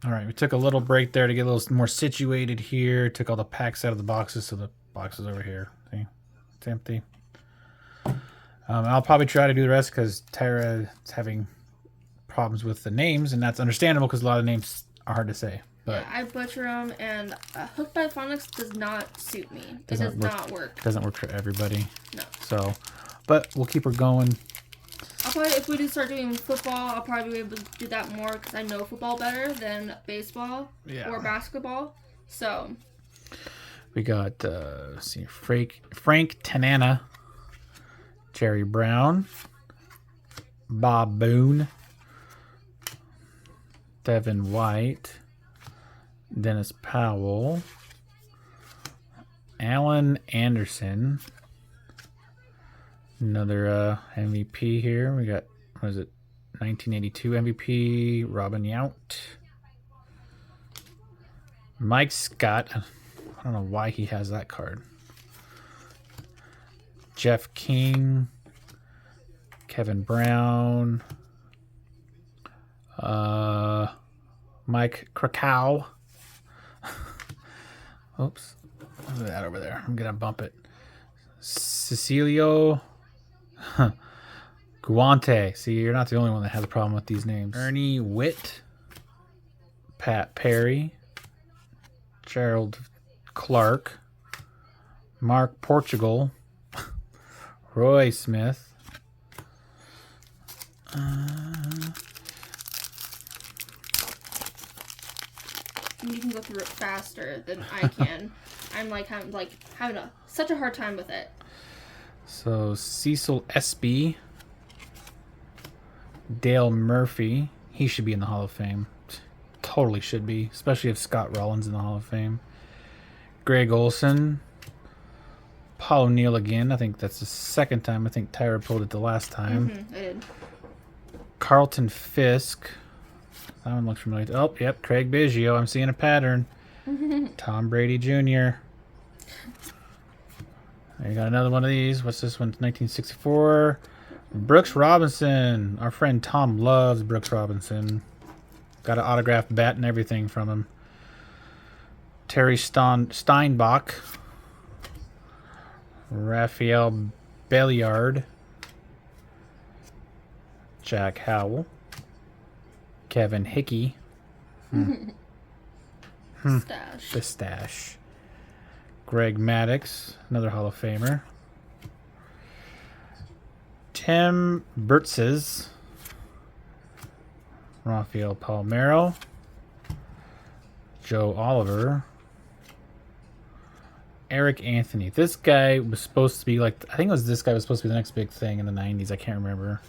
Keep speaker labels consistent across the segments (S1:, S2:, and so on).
S1: All right, we took a little break there to get a little more situated here. Took all the packs out of the boxes, so the box is over here. See, it's empty. I'll probably try to do the rest because Tyra is having problems with the names, and that's understandable because a lot of names are hard to say. But
S2: yeah, I butcher them, and Hooked by Phonics does not suit me. It does not work.
S1: Doesn't work for everybody.
S2: No.
S1: So, but we'll keep her going.
S2: I'll probably, if we do start doing football, I'll probably be able to do that more because I know football better than baseball or basketball. So.
S1: We got, let's see, Frank Tanana, Jerry Brown, Bob Boone, Devin White, Dennis Powell, Alan Anderson, another MVP here. We got, what is it, 1982 MVP, Robin Yount, Mike Scott. I don't know why he has that card. Jeff King, Kevin Brown, Mike Krakow. Oops. What's that over there? I'm going to bump it. Cecilio Guante. See, you're not the only one that has a problem with these names. Ernie Witt, Pat Perry, Gerald Clark, Mark Portugal, Roy Smith,
S2: You can go through it faster than I can. I'm having such a hard time with it.
S1: So Cecil Espy, Dale Murphy. He should be in the Hall of Fame. Totally should be, especially if Scott Rollins in the Hall of Fame. Greg Olson, Paul O'Neill again. I think that's the second time. I think Tyra pulled it the last time.
S2: I did.
S1: Carlton Fisk. That one looks familiar. Oh, yep, Craig Biggio. I'm seeing a pattern. Tom Brady Jr. You got another one of these. What's this one? 1964. Brooks Robinson. Our friend Tom loves Brooks Robinson. Got an autographed bat and everything from him. Terry Steinbach. Raphael Belliard. Jack Howell. Kevin Hickey. Stash. Greg Maddux, another Hall of Famer. Tim Burtzes. Rafael Palmeiro. Joe Oliver. Eric Anthony. This guy was supposed to be I think this guy was supposed to be the next big thing in the 90s. I can't remember.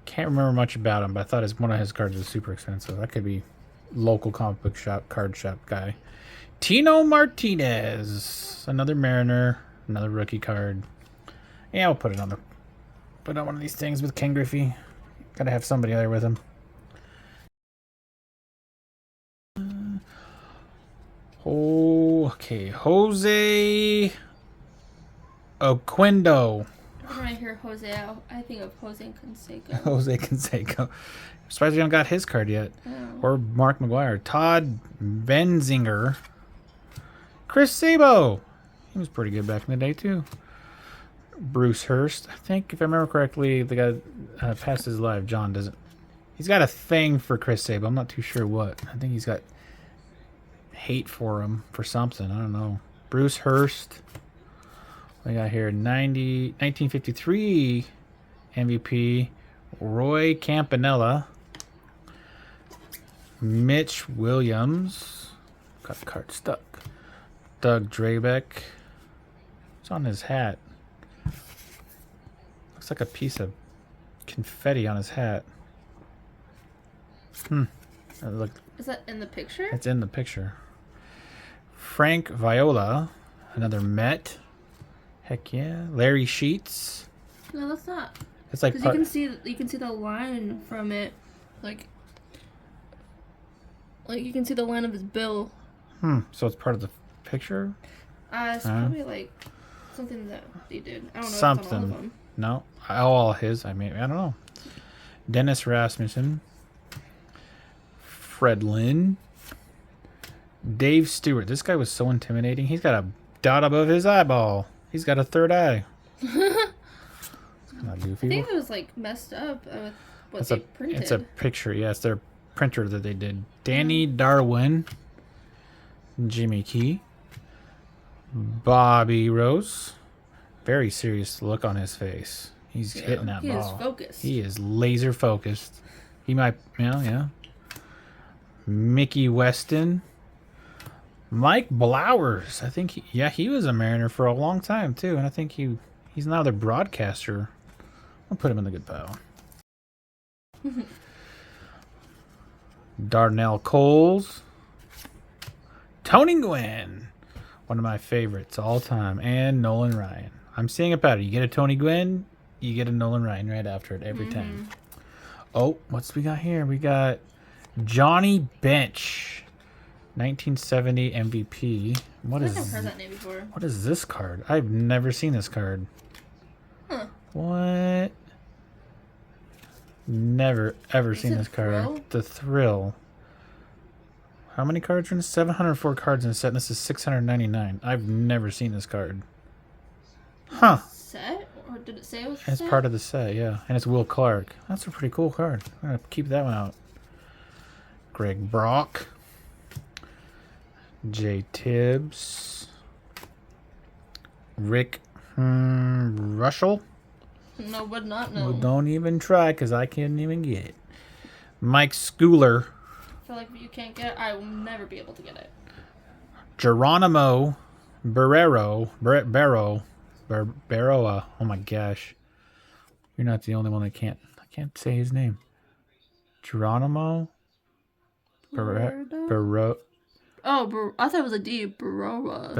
S1: Can't remember much about him, but I thought one of his cards was super expensive. That could be local comic book shop, card shop guy. Tino Martinez, another Mariner, another rookie card. Yeah, we'll put on one of these things with Ken Griffey. Gotta have somebody there with him. Okay, Jose Oquendo.
S2: When I hear Jose, I think of Jose Canseco.
S1: Jose Canseco. I'm surprised we haven't got his card yet.
S2: Oh.
S1: Or Mark McGuire. Todd Benzinger. Chris Sabo. He was pretty good back in the day, too. Bruce Hurst. I think, if I remember correctly, the guy passed his life. John doesn't. He's got a thing for Chris Sabo. I'm not too sure what. I think he's got hate for him for something. I don't know. Bruce Hurst. We got here 1953 MVP Roy Campanella. Mitch Williams. Got the card stuck. Doug Drabeck. It's on his hat. Looks like a piece of confetti on his hat.
S2: Is that in the picture?
S1: It's in the picture. Frank Viola. Another Met. Heck yeah. Larry Sheets.
S2: No, that's not.
S1: It's like
S2: because you can see the line from it, like you can see the line of his bill.
S1: So it's part of the picture.
S2: It's probably like something that he did. I don't know.
S1: Something.
S2: If it's on all of them.
S1: No, all his. I don't know. Dennis Rasmussen. Fred Lynn. Dave Stewart. This guy was so intimidating. He's got a dot above his eyeball. He's got a third eye. Not goofy.
S2: I think it was like messed up with what they printed.
S1: It's a picture. Yeah, it's their printer that they did. Danny Darwin. Jimmy Key. Bobby Rose. Very serious look on his face. He's hitting that ball. He is focused. He is laser focused. He might, yeah. Mickey Weston. Mike Blowers. I think, he was a Mariner for a long time, too. And I think he's now the broadcaster. I'll put him in the good pile. Darnell Coles. Tony Gwynn. One of my favorites all time. And Nolan Ryan. I'm seeing a pattern. You get a Tony Gwynn, you get a Nolan Ryan right after it every time. Oh, what's we got here? We got Johnny Bench. 1970 MVP. What is? I've heard that name before. What is this card? I've never seen this card. Huh. What? Never ever seen this card. Thrill? The Thrill. How many cards are in this? 704 cards in a set, and this is 699. I've never seen this card. Huh.
S2: Set? Or did it say it was
S1: It's part of the set, yeah. And it's Will Clark. That's a pretty cool card. I'm going to keep that one out. Greg Brock. Jay Tibbs. Rick Russell.
S2: No, would not know.
S1: Well, don't even try, because I can't even get it. Mike Schooler.
S2: I feel like if you can't get it, I will never be able to get it.
S1: Geronimo Barreroa. Oh my gosh. You're not the only one that I can't say his name. Geronimo Barreroa.
S2: Oh, I thought it was a D. Barreroa.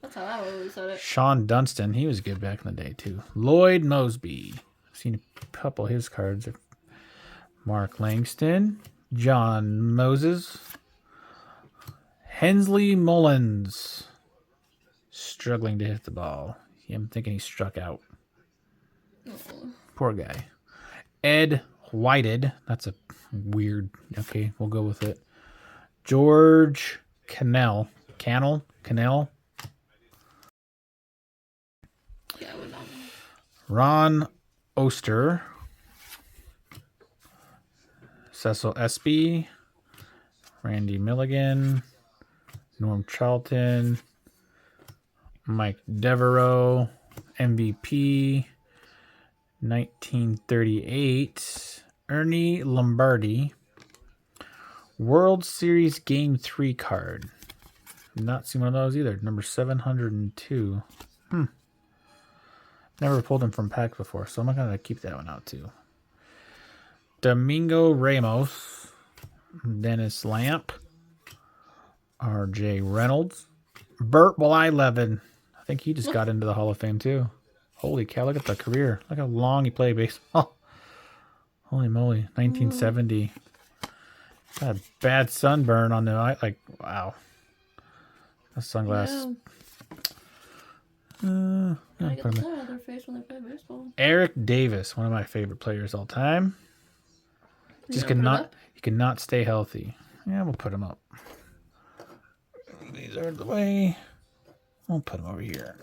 S2: That's how I always said it.
S1: Sean Dunston. He was good back in the day, too. Lloyd Mosby. I've seen a couple of his cards. Mark Langston. John Moses. Hensley Mullins. Struggling to hit the ball. I'm thinking he struck out. Oh. Poor guy. Ed Whited. That's a weird... Okay, we'll go with it. George Cannell. Cannell?
S2: Yeah, I would not know.
S1: Ron Oster. Cecil Espy. Randy Milligan. Norm Charlton. Mike Devereaux. MVP. 1938. Ernie Lombardi. World Series Game 3 card. Not seen one of those either. Number 702. Never pulled him from packs before, so I'm not going to keep that one out too. Domingo Ramos. Dennis Lamp. R.J. Reynolds. Burt Blyleven. I think he just got into the Hall of Fame too. Holy cow, look at the career. Look how long he played baseball. Holy moly. 1970. Got a bad sunburn on the eye. Like, wow. A sunglass.
S2: Yeah. Their face when they play baseball.
S1: Eric Davis, one of my favorite players all time. He cannot stay healthy. Yeah, we'll put him up. These are the way. We'll put him over here.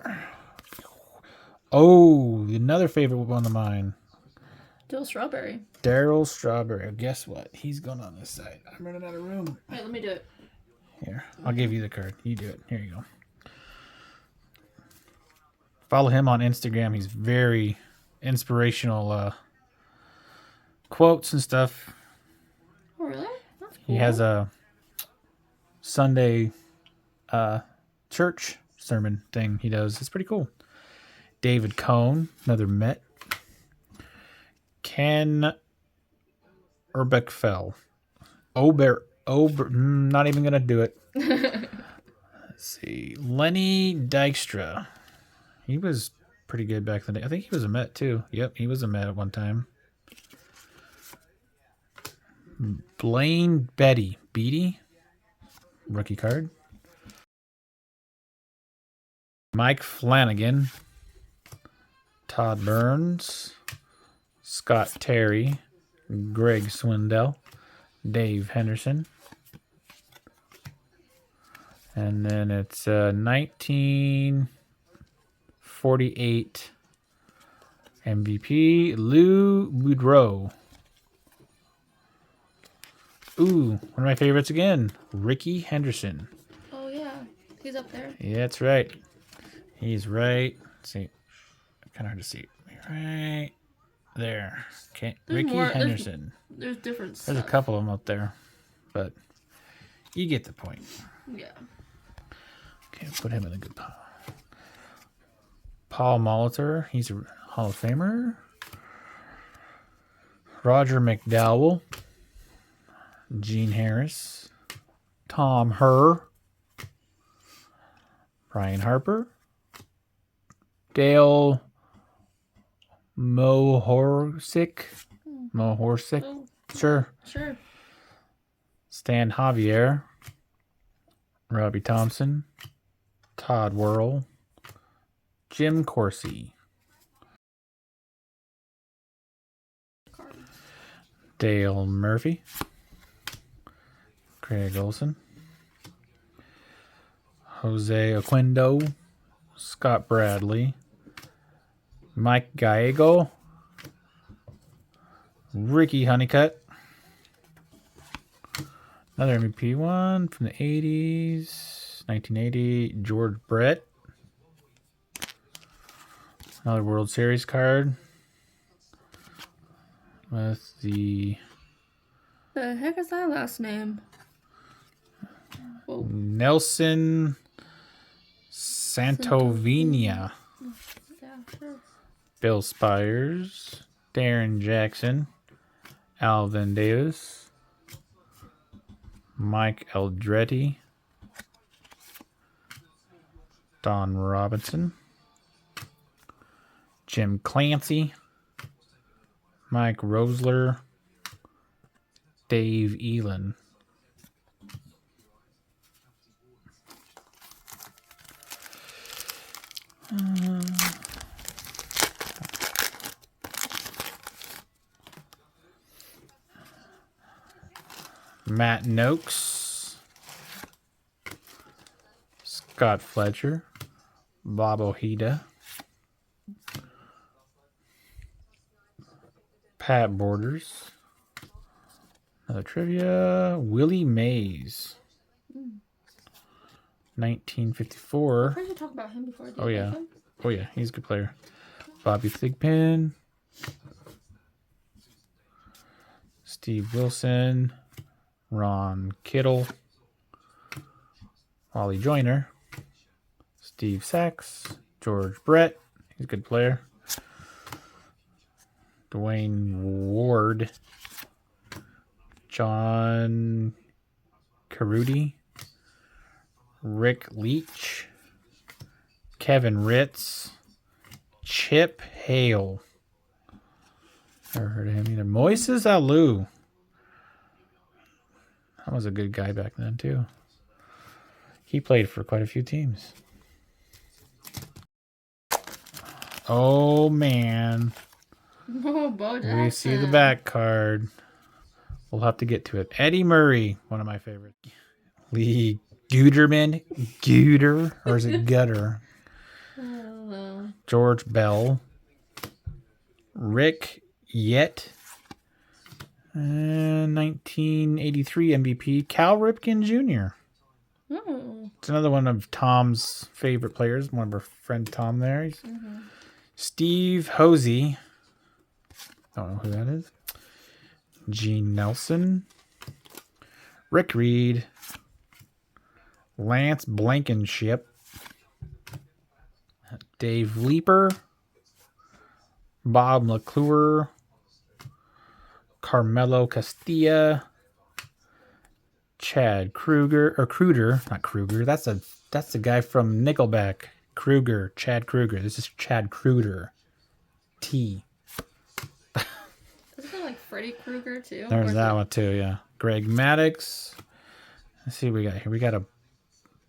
S1: Oh, another favorite one of mine. Daryl Strawberry. Guess what? He's going on this side. I'm running out of room.
S2: Wait, let me do it.
S1: Here, I'll give you the card. You do it. Here you go. Follow him on Instagram. He's very inspirational quotes and stuff.
S2: Oh, really? That's cool.
S1: He has a Sunday church sermon thing he does. It's pretty cool. David Cohn, another Met. Ken Urbexfell. Not even going to do it. Let's see. Lenny Dykstra. He was pretty good back in the day. I think he was a Met too. Yep, he was a Met at one time. Blaine Beatty. Rookie card. Mike Flanagan. Todd Burns. Scott Terry. Greg Swindell. Dave Henderson. And then it's 1948 MVP, Lou Boudreau. Ooh, one of my favorites again, Ricky Henderson.
S2: Oh, yeah. He's up there.
S1: Yeah, that's right. He's right. Let's see. Kind of hard to see. Right there. Okay, Ricky Henderson.
S2: There's different stuff.
S1: There's a couple of them up there, but you get the point.
S2: Yeah.
S1: Okay, put him in a good pile. Paul Molitor, he's a Hall of Famer. Roger McDowell. Gene Harris. Tom Herr. Brian Harper. Dale Mohorsic.
S2: Oh,
S1: Sure.
S2: sure.
S1: Stan Javier. Robbie Thompson. Todd Whirl. Jim Corsi. Dale Murphy. Craig Olson. Jose Oquendo. Scott Bradley. Mike Gallego. Ricky Honeycutt. Another MVP one from the 80s. 1980. George Brett. Another World Series card. With the
S2: heck is that last name? Whoa.
S1: Nelson Santovenia.
S2: Yeah, sure.
S1: Bill Spires. Darren Jackson. Alvin Davis. Mike Eldretti. Don Robinson. Jim Clancy. Mike Rosler. Dave Elin. Matt Noakes. Scott Fletcher. Bob Ojeda. Pat Borders. Another trivia. Willie Mays. 1954.
S2: I should talk about him before I do.
S1: Oh, yeah. Oh, yeah. He's a good player. Bobby Thigpen. Steve Wilson. Ron Kittle. Wally Joyner. Steve Sachs. George Brett. He's a good player. Dwayne Ward. John Carudi. Rick Leach. Kevin Ritz. Chip Hale. Never heard of him either. Moises Alou. That was a good guy back then, too. He played for quite a few teams. Oh, man.
S2: Oh, Bo Jackson.
S1: We see the back card. We'll have to get to it. Eddie Murray, one of my favorites. Lee Guterman. Guter. Or is it Gutter?
S2: Oh.
S1: George Bell. Rick Yett. 1983 MVP. Cal Ripken Jr.
S2: Oh.
S1: It's another one of Tom's favorite players. One of our friend Tom there. Steve Hosey. Don't know who that is. Gene Nelson. Rick Reed. Lance Blankenship. Dave Leeper. Bob McClure. Carmelo Castilla. Chad Kruger. Or Kruger. Not Kruger. That's the guy from Nickelback. Kruger. Chad Kruger. This is Chad Kruger. T.
S2: Isn't it like Freddy Krueger too?
S1: There's that one too, yeah. Greg Maddox. Let's see what we got here. We got a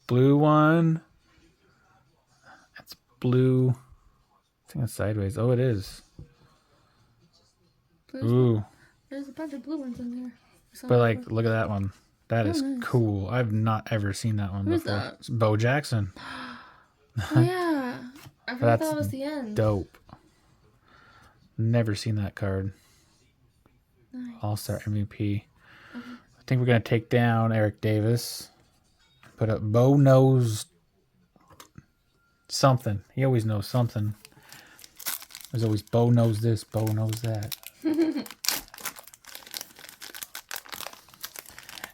S1: blue one. That's blue. I think it's sideways. Oh, it is. Ooh.
S2: There's a bunch of blue ones in there.
S1: But like, look at that one. That is
S2: nice.
S1: cool. I've not ever seen that one
S2: Who's
S1: before.
S2: that?
S1: It's Bo Jackson.
S2: Oh yeah, I forgot
S1: That's
S2: that was the end.
S1: dope. Never seen that card.
S2: Nice.
S1: All-Star MVP. I think we're gonna take down Eric Davis. Put up Bo knows something. He always knows something. There's always Bo knows this, Bo knows that.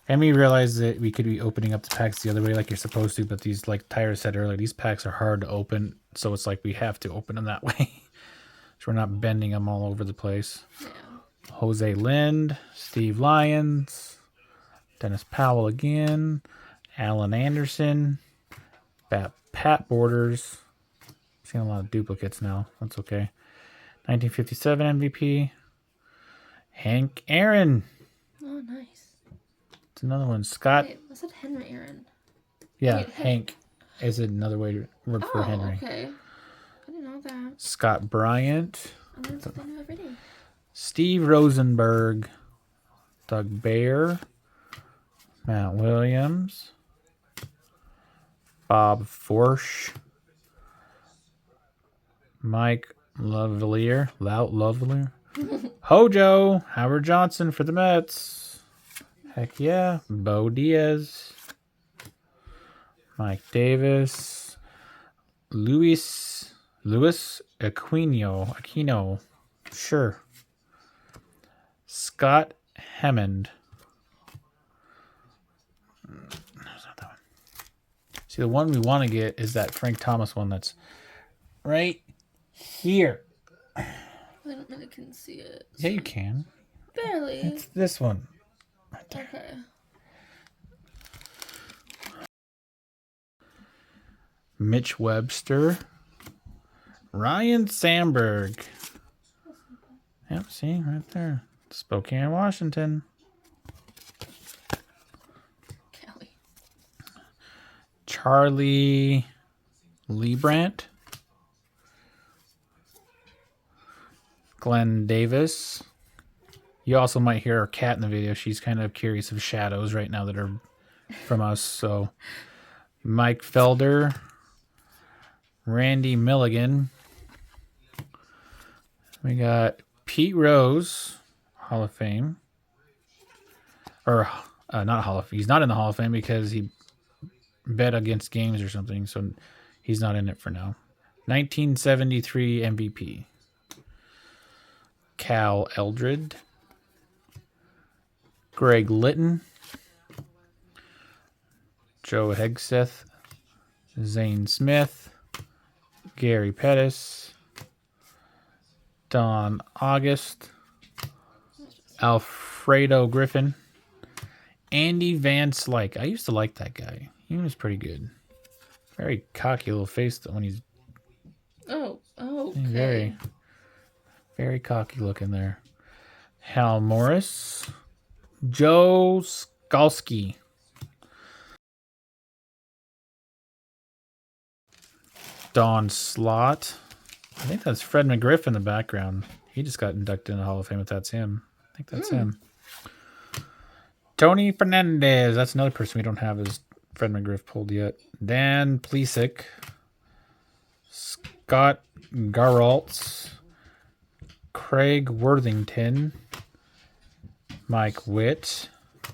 S1: And we realized that we could be opening up the packs the other way like you're supposed to, but these, like Tyra said earlier, these packs are hard to open, so it's like we have to open them that way. So we're not bending them all over the place.
S2: Yeah.
S1: Jose Lind, Steve Lyons, Dennis Powell again, Alan Anderson, Pat Borders. Seeing a lot of duplicates now. That's okay. 1957 MVP. Hank Aaron.
S2: Oh, nice.
S1: It's another one. Scott.
S2: Wait, I said Henry Aaron.
S1: Yeah,
S2: Wait,
S1: Hank is another way to word for Henry.
S2: Okay. I didn't know that.
S1: Scott Bryant.
S2: I learned something new every day.
S1: Steve Rosenberg. Doug Baer. Matt Williams. Bob Forsch. Mike Lovelier. Hojo. Howard Johnson for the Mets. Heck yeah. Bo Diaz. Mike Davis. Luis Aquino. Sure. Scott Hammond. See, the one we want to get is that Frank Thomas one that's right here.
S2: I don't really can see it.
S1: Yeah, you can.
S2: Barely.
S1: It's this one.
S2: Okay.
S1: Mitch Webster. Ryan Sandberg. Yep, see, right there. Spokane, Washington.
S2: Kelly.
S1: Charlie Liebrandt. Glenn Davis. You also might hear our cat in the video. She's kind of curious of shadows right now that are from us. So, Mike Felder. Randy Milligan. We got Pete Rose, Hall of Fame. Or, not Hall of Fame. He's not in the Hall of Fame because he bet against games or something. So, he's not in it for now. 1973 MVP. Cal Eldred. Greg Litton. Joe Hegseth. Zane Smith. Gary Pettis. Don August. Alfredo Griffin. Andy Van Slyke. I used to like that guy. He was pretty good. Very cocky little face when he's...
S2: Oh, okay.
S1: Very, very cocky looking there. Hal Morris. Joe Skalski. Don Slott. I think that's Fred McGriff in the background. He just got inducted in the Hall of Fame if that's him. I think that's him. Tony Fernandez. That's another person we don't have as Fred McGriff pulled yet. Dan Plesick. Scott Garaltz. Craig Worthington. Mike Witt.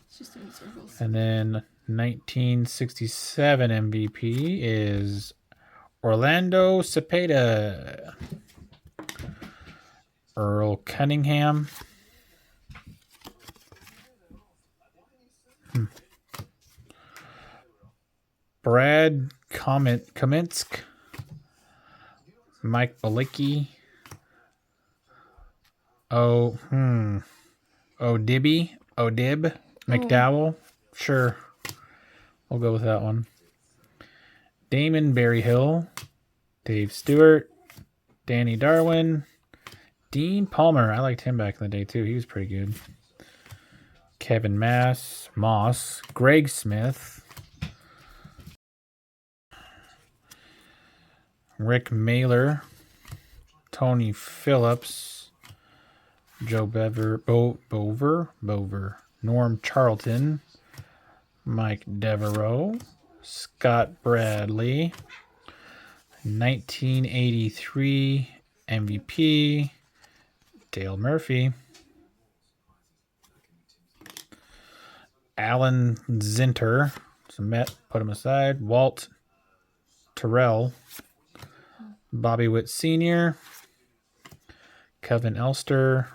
S2: It's just in circles.
S1: And then 1967 MVP is Orlando Cepeda. Earl Cunningham. Brad Kaminsk. Mike Balicki. Odib McDowell. Sure. We'll go with that one. Damon Berryhill. Dave Stewart. Danny Darwin. Dean Palmer. I liked him back in the day too. He was pretty good. Kevin Moss. Greg Smith. Rick Mailer. Tony Phillips. Joe Bover. Norm Charlton, Mike Devereaux, Scott Bradley, 1983 MVP, Dale Murphy, Alan Zinter, so Met, put him aside, Walt Terrell, Bobby Witt Sr., Kevin Elster,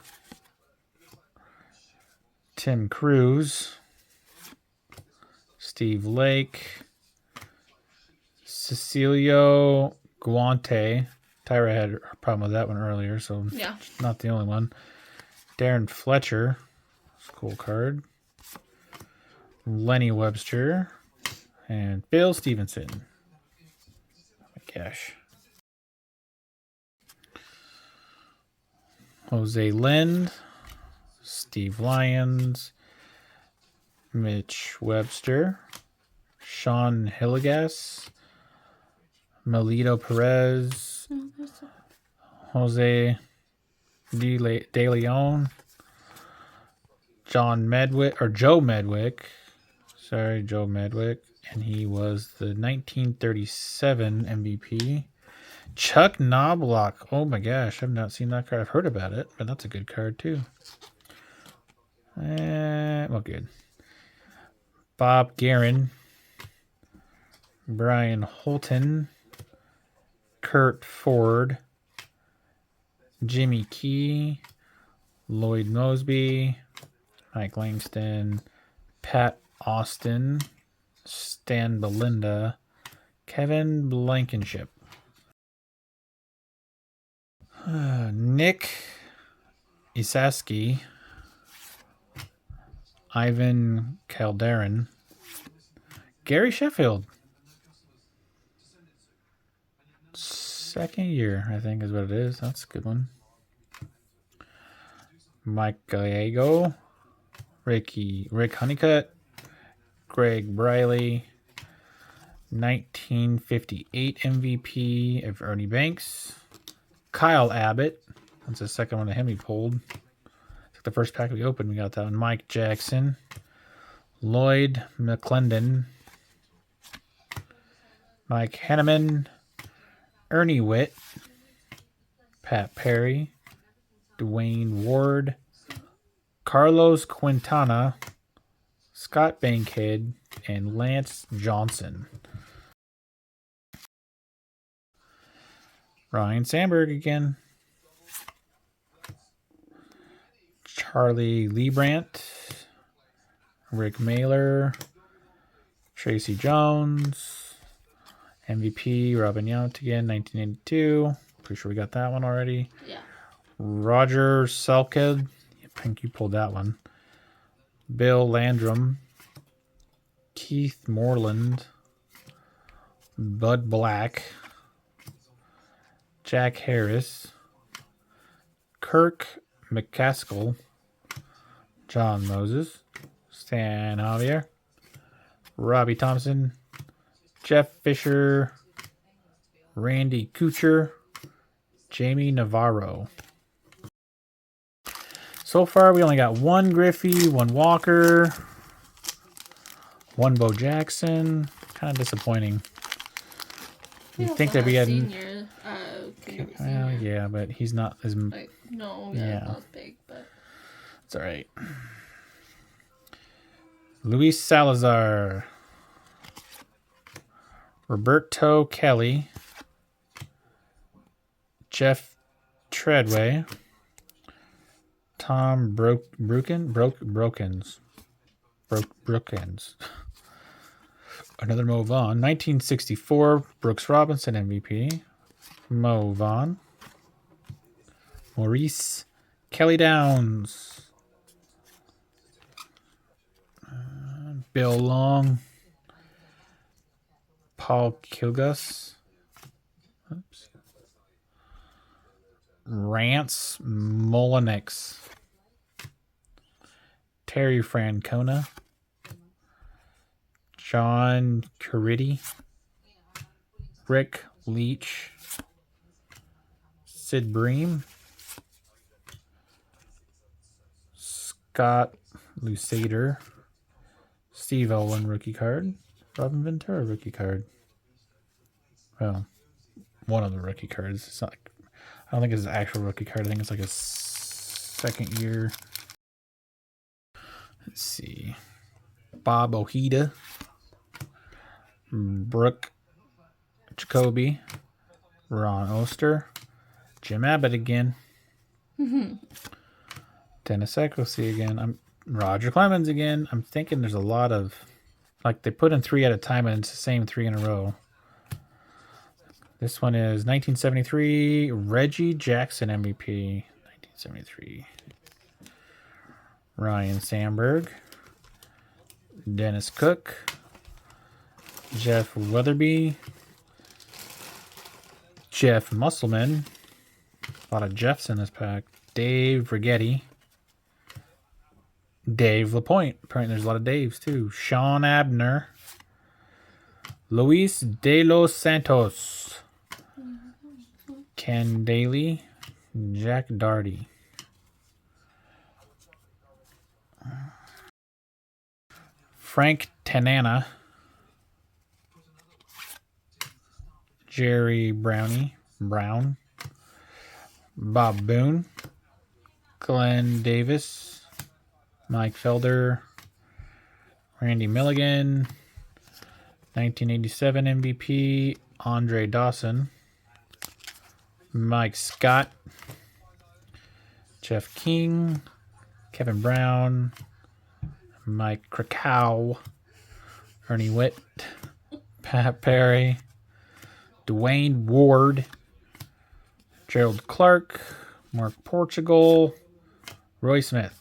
S1: Tim Cruz, Steve Lake, Cecilio Guante. Tyra had a problem with that one earlier, so
S2: yeah,
S1: not the only one. Darren Fletcher, cool card. Lenny Webster, and Bill Stevenson. Oh my gosh. Jose Lind, Steve Lyons, Mitch Webster, Sean Hillegas, Melito Perez, Jose De Leon, Joe Medwick. Sorry, Joe Medwick. And he was the 1937 MVP. Chuck Knobloch. Oh my gosh, I've not seen that card. I've heard about it, but that's a good card too. Well, good. Bob Guerin. Brian Holton. Kurt Ford. Jimmy Key. Lloyd Mosby. Mike Langston. Pat Austin. Stan Belinda. Kevin Blankenship. Nick Isaski, Ivan Calderon, Gary Sheffield. Second year, I think is what it is. That's a good one. Mike Gallego, Rick Honeycutt, Greg Briley, 1958 MVP of Ernie Banks. Kyle Abbott. That's the second one of him he pulled. The first pack we opened, we got that one. Mike Jackson. Lloyd McClendon. Mike Henneman. Ernie Witt. Pat Perry. Dwayne Ward. Carlos Quintana. Scott Bankhead. And Lance Johnson. Ryan Sandberg again. Charlie Liebrandt. Rick Mailer. Tracy Jones. MVP Robin Yount again, 1982. Pretty sure we got that one already.
S2: Yeah.
S1: Roger Selked. I think you pulled that one. Bill Landrum. Keith Moreland. Bud Black. Jack Harris, Kirk McCaskill, John Moses, Stan Javier, Robbie Thompson, Jeff Fisher, Randy Kuchar, Jamie Navarro. So far, we only got one Griffey, one Walker, one Bo Jackson. Kind of disappointing. You'd think that we had. Well, yeah, but he's not as.
S2: Like, no, yeah, not as big, but
S1: it's all right. Luis Salazar, Roberto Kelly, Jeff Treadway, Tom Brookens. Another Mo Vaughn. 1964, Brooks Robinson MVP. Mo Vaughn. Maurice Kelly Downs. Bill Long. Paul Kilgus. Oops. Rance Molinix. Terry Francona. John Caridi. Rick Leach. Sid Bream. Scott Lusader. Steve Owen rookie card. Robin Ventura rookie card. Well, one of the rookie cards. It's not like, I don't think it's an actual rookie card. I think it's like a second year. Let's see. Bob Ojeda. Brooke Jacoby. Ron Oster. Jim Abbott again. Dennis Ecklesey again. Roger Clemens again. I'm thinking there's a lot of, like, they put in 3 at a time and it's the same 3 in a row. This one is 1973 Reggie Jackson MVP. 1973. Ryan Sandberg. Dennis Cook. Jeff Weatherby. Jeff Musselman. A lot of Jeffs in this pack. Dave Rigetti. Dave Lapointe. Apparently there's a lot of Daves too. Sean Abner. Luis de los Santos. Ken Daly. Jack Darty. Frank Tanana. Jerry Brown. Bob Boone. Glenn Davis. Mike Felder. Randy Milligan. 1987 MVP. Andre Dawson. Mike Scott. Jeff King. Kevin Brown. Mike Krakow. Ernie Witt. Pat Perry. Dwayne Ward. Gerald Clark. Mark Portugal. Roy Smith.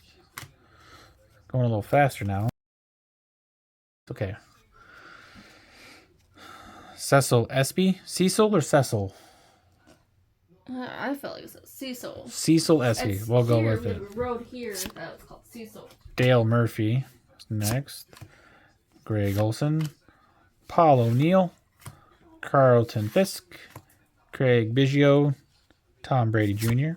S1: Going a little faster now. Okay. Cecil Espy. Cecil or Cecil?
S2: I felt like it was Cecil.
S1: Cecil Espy. We'll go with it.
S2: The road here, that was called Cecil.
S1: Dale Murphy. Next. Greg Olson. Paul O'Neill. Carlton Fisk. Craig Biggio. Tom Brady Jr.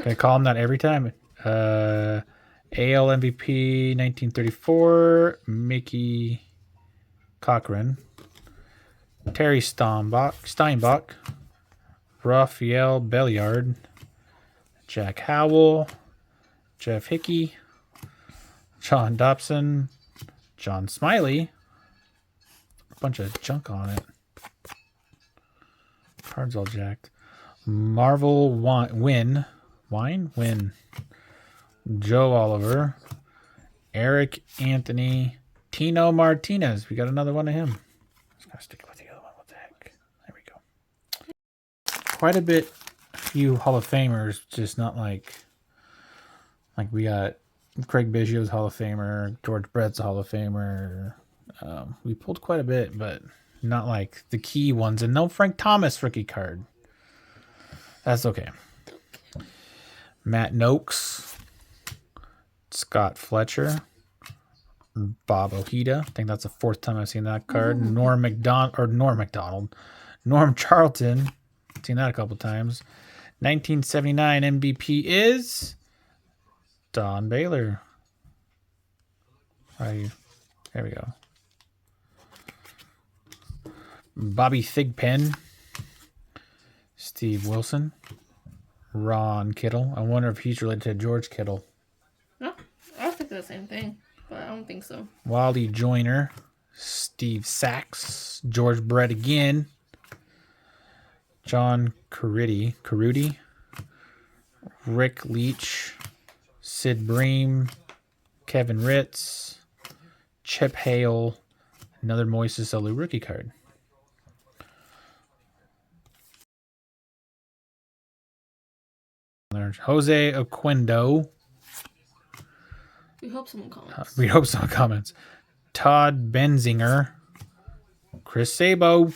S1: They call him that every time. AL MVP 1934. Mickey Cochran. Terry Steinbach. Raphael Belliard. Jack Howell. Jeff Hickey. John Dobson. John Smiley. A bunch of junk on it. Cards all jacked. Marvel Win. Joe Oliver. Eric Anthony. Tino Martinez. We got another one of him. Just gotta stick with the other one. What the heck? There we go. Quite a bit. A few Hall of Famers. Just not like we got Craig Biggio's Hall of Famer. George Brett's a Hall of Famer. We pulled quite a bit, but not like the key ones. And no Frank Thomas rookie card. That's okay. Matt Noakes. Scott Fletcher. Bob Ojeda. I think that's the 4th time I've seen that card. Norm McDonald. Norm Charlton. Seen that a couple times. 1979 MVP is Don Baylor. There we go. Bobby Thigpen. Steve Wilson. Ron Kittle. I wonder if he's related to George Kittle.
S2: No, I was thinking the same thing, but I don't think so.
S1: Wally Joyner. Steve Sachs. George Brett again. John Carudi. Rick Leach. Sid Bream. Kevin Ritz. Chip Hale. Another Moises Alou rookie card. There's Jose Oquendo.
S2: We hope someone
S1: comments. Todd Benzinger. Chris Sabo.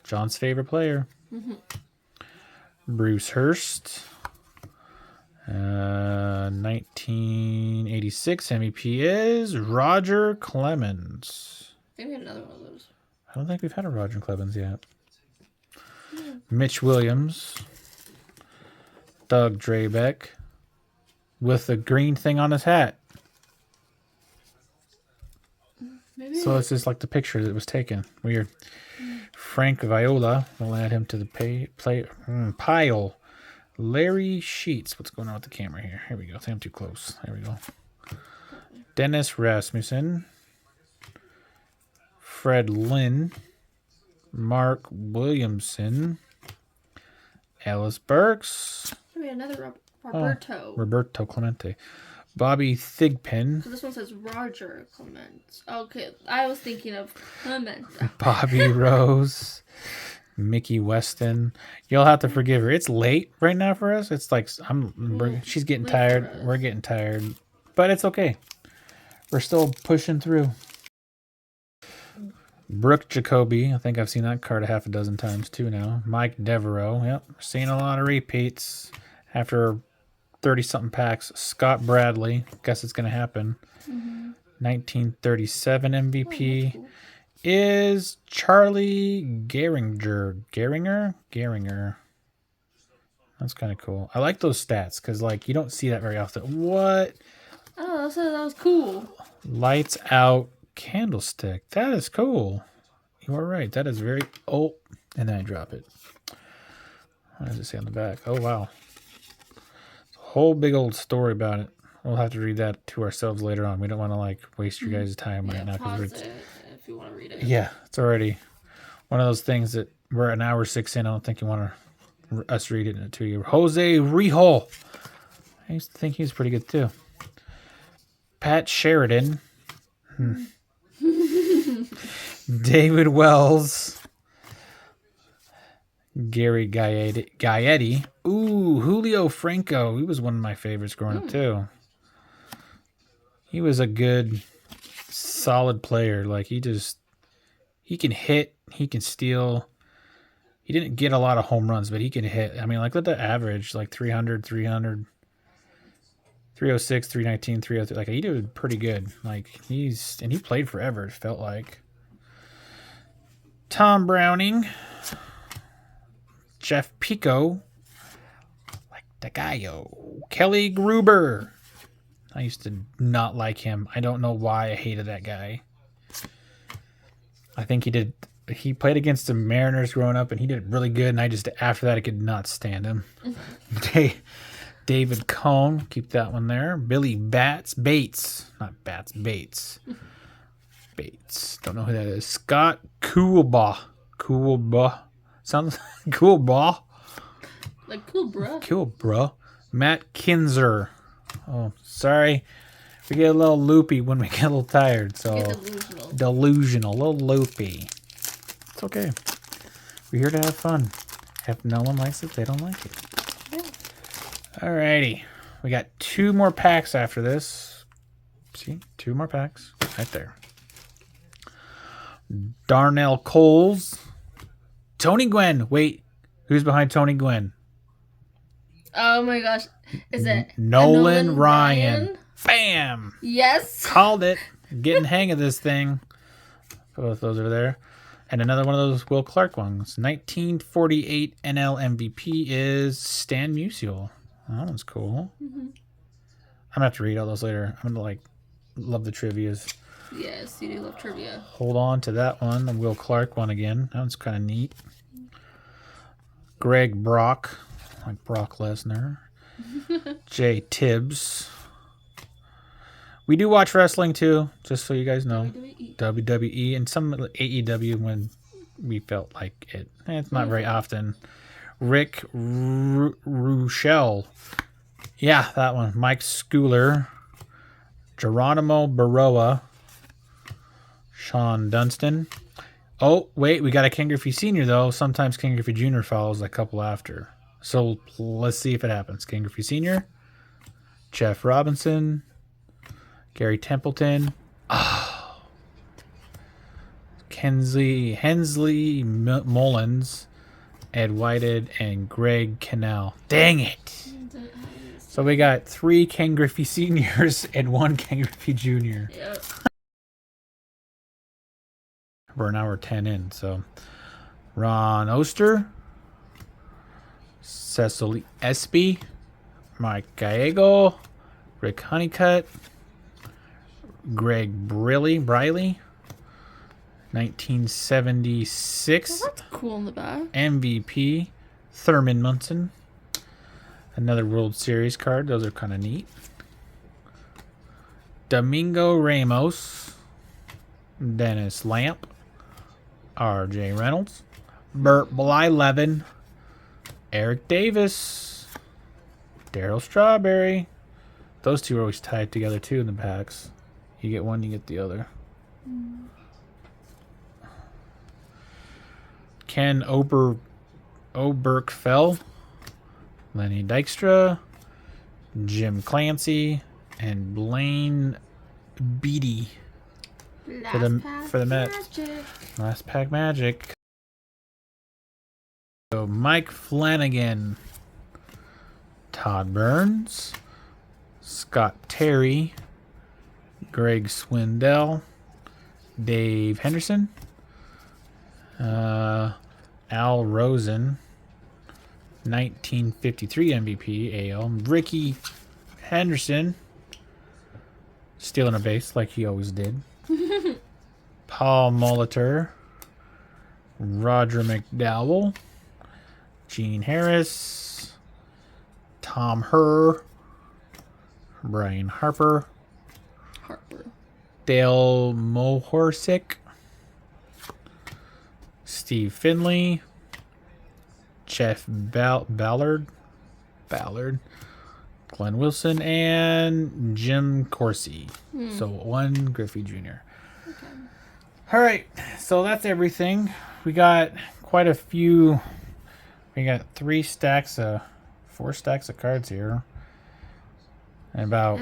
S1: John's favorite player. Bruce Hurst. 1986 MVP is Roger Clemens.
S2: I think we had another one of those.
S1: I don't think we've had a Roger Clemens yet. Mitch Williams. Doug Drabeck. With the green thing on his hat.
S2: Maybe.
S1: So it's just like the picture that was taken. Weird. Frank Viola. We'll add him to the pile. Larry Sheets. What's going on with the camera here? Here we go. I think I'm too close. There we go. Dennis Rasmussen. Fred Lynn. Mark Williamson. Alice Burks.
S2: Maybe another Roberto.
S1: Roberto Clemente. Bobby Thigpen.
S2: So this one says Roger Clement. Okay, I was thinking of Clement.
S1: Bobby Rose. Mickey Weston. You'll have to forgive her. It's late right now for us. It's like she's getting tired. We're getting tired. But it's okay. We're still pushing through. Brooke Jacoby. I think I've seen that card a half a dozen times too now. Mike Devereaux. Yep. Seeing a lot of repeats after 30-something packs. Scott Bradley. Guess it's going to happen. 1937 MVP. Cool. Is Charlie Gehringer. Gehringer. That's kind of cool. I like those stats because, like, you don't see that very often. What?
S2: Oh, that was cool.
S1: Lights out candlestick. That is cool. You are right. That is very... Oh, and then I drop it. What does it say on the back? Oh, wow. It's a whole big old story about it. We'll have to read that to ourselves later on. We don't want to, like, waste your guys' time right now.
S2: Pause it if you want to read it.
S1: Yeah, it's already one of those things that we're an hour 6 in. I don't think you want us read it to you. Jose Rihol. I used to think he was pretty good too. Pat Sheridan. David Wells. Gary Gaetti. Ooh, Julio Franco. He was one of my favorites growing up too. He was a good, solid player. Like, he can hit, he can steal. He didn't get a lot of home runs, but he can hit. I mean, like, look at the average, like 300, 306, 319, 303. Like, he did pretty good. Like, he played forever, it felt like. Tom Browning. Jeff Pico. Like the Gallo. Kelly Gruber. I used to not like him. I don't know why I hated that guy. I think he played against the Mariners growing up, and he did really good, and after that, I could not stand him. David Cohn, keep that one there. Billy Bates. Bates. Don't know who that is. Scott Coolbaugh. Sounds Coolbaugh.
S2: Like cool, bruh.
S1: Cool, bro. Matt Kinzer. Oh, sorry. We get a little loopy when we get a little tired. So delusional, a little loopy. It's okay. We're here to have fun. If no one likes it, they don't like it. Yeah. Alrighty. We got 2 more packs after this. See? 2 more packs. Right there. Darnell Coles. Tony Gwynn. Wait. Who's behind Tony Gwynn?
S2: Oh my gosh. Is it
S1: Nolan Ryan? Bam!
S2: Yes.
S1: Called it. Getting hang of this thing. Both those are there. And another one of those Will Clark ones. 1948 NL MVP is Stan Musial. That one's cool. I'm going to have to read all those later. I'm going to, love the trivias.
S2: Yes, you do love trivia.
S1: Hold on to that one. The Will Clark one again. That one's kind of neat. Greg Brock. Like Brock Lesnar. Jay Tibbs. We do watch wrestling too, just so you guys know. WWE and some AEW when we felt like it. It's not very often. Rick Ruchel. Yeah, that one. Mike Schooler. Geronimo Baroa. Sean Dunston. Oh, wait, we got a Ken Griffey Sr. though. Sometimes Ken Griffey Jr. follows a couple after. So let's see if it happens. Ken Griffey Sr., Jeff Robinson, Gary Templeton, Hensley Mullins, Ed Whited, and Greg Cannell. Dang it! So we got 3 Ken Griffey Seniors and 1 Ken Griffey Jr.
S2: Yep.
S1: We're an hour 10 in, so Ron Oster, Cecil Espy, Mike Gallego, Rick Honeycutt, Greg Briley, 1976
S2: Well, that's cool in the back.
S1: MVP, Thurman Munson. Another World Series card. Those are kind of neat. Domingo Ramos, Dennis Lamp, R.J. Reynolds, Burt Blyleven, Eric Davis, Darryl Strawberry. Those two are always tied together too in the packs. You get one, you get the other. Ken Oberkfell, Lenny Dykstra, Jim Clancy, and Blaine Beatty for the Mets. Last pack magic. So Mike Flanagan, Todd Burns, Scott Terry, Greg Swindell, Dave Henderson, Al Rosen, 1953 MVP AL, Ricky Henderson, stealing a base like he always did, Paul Molitor, Roger McDowell, Gene Harris, Tom Herr, Brian Harper, Dale Mohorsick, Steve Finley, Jeff Ballard, Glenn Wilson, and Jim Corsi. So one Griffey Jr. Okay. All right, so that's everything. We got quite a few. We got 4 stacks of cards here. And about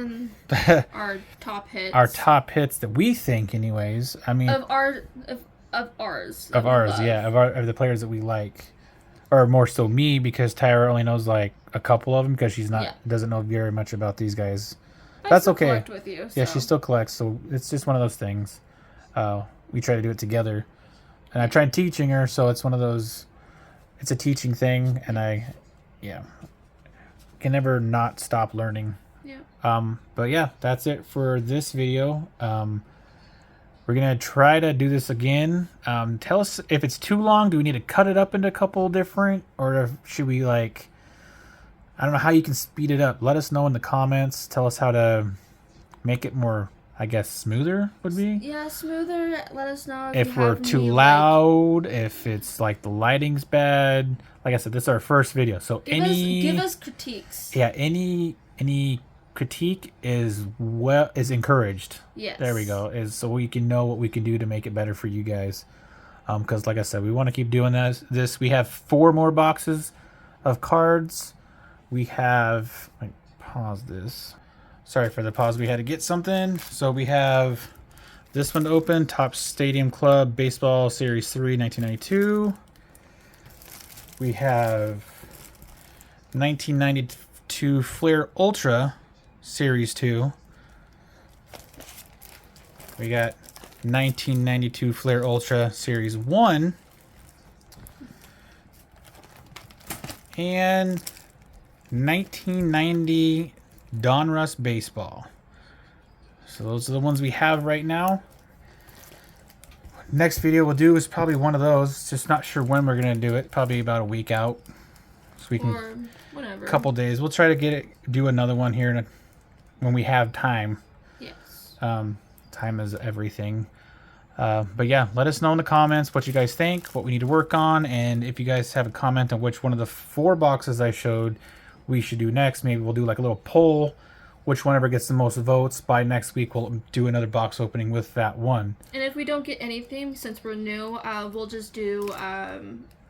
S2: our top hits.
S1: Our top hits that we think, anyways. I mean,
S2: of ours.
S1: Yeah, of the players that we like, or more so me, because Tyra only knows like a couple of them because she's not doesn't know very much about these guys. That's okay.
S2: Collect with you, so.
S1: Yeah, she still collects, so it's just one of those things. We try to do it together, and I tried teaching her, so it's one of those. It's a teaching thing, and I can never not stop learning. Yeah. But yeah, that's it for this video. We're gonna try to do this again. Tell us if it's too long. Do we need to cut it up into a couple different, or should we like? I don't know how you can speed it up. Let us know in the comments. Tell us how to make it more, I guess, smoother would be.
S2: Yeah, smoother. Let us know
S1: if we're too loud, if it's like the lighting's bad. Like I said, this is our first video, so
S2: give us critiques.
S1: Yeah, any critique is encouraged.
S2: Yes.
S1: There we go. So we can know what we can do to make it better for you guys. Because like I said, we want to keep doing this. We have 4 more boxes of cards. We have. Let me pause this. Sorry for the pause. We had to get something. So we have this one to open. Topps Stadium Club Baseball Series 3, 1992. We have 1992 Flair Ultra Series 2. We got 1992 Flair Ultra Series 1. And 1990 Donruss Baseball. So those are the ones we have right now. Next video we'll do is probably one of those. Just not sure when we're going to do it. Probably about a week out. So we can,
S2: or whenever.
S1: Couple days. We'll try to do another one here when we have time.
S2: Yes.
S1: Time is everything. But yeah, let us know in the comments what you guys think, what we need to work on, and if you guys have a comment on which one of the 4 boxes I showed we should do next. Maybe we'll do like a little poll. Which one ever gets the most votes. By next week, we'll do another box opening with that one.
S2: And if we don't get anything, since we're new, we'll just do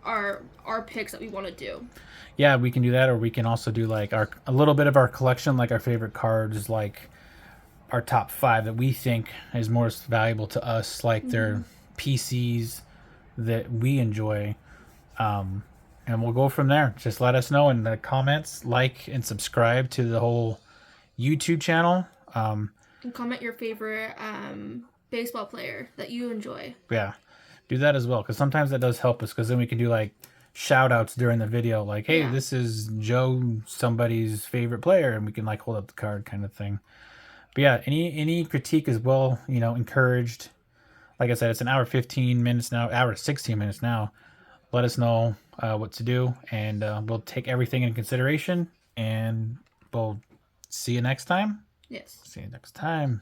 S2: our picks that we want to do.
S1: Yeah, we can do that, or we can also do like a little bit of our collection, like our favorite cards, like our top 5 that we think is most valuable to us, like their PCs that we enjoy. And we'll go from there. Just let us know in the comments, like and subscribe to the whole YouTube channel.
S2: And comment your favorite baseball player that you enjoy.
S1: Yeah, do that as well, because sometimes that does help us, because then we can do like shout outs during the video, like, hey, this is Joe somebody's favorite player, and we can like hold up the card kind of thing. But yeah, any critique is well, encouraged. like I said, it's an hour 15 minutes now, hour 16 minutes now. Let us know what to do, and we'll take everything into consideration, and we'll see you next time.
S2: Yes.
S1: See you next time.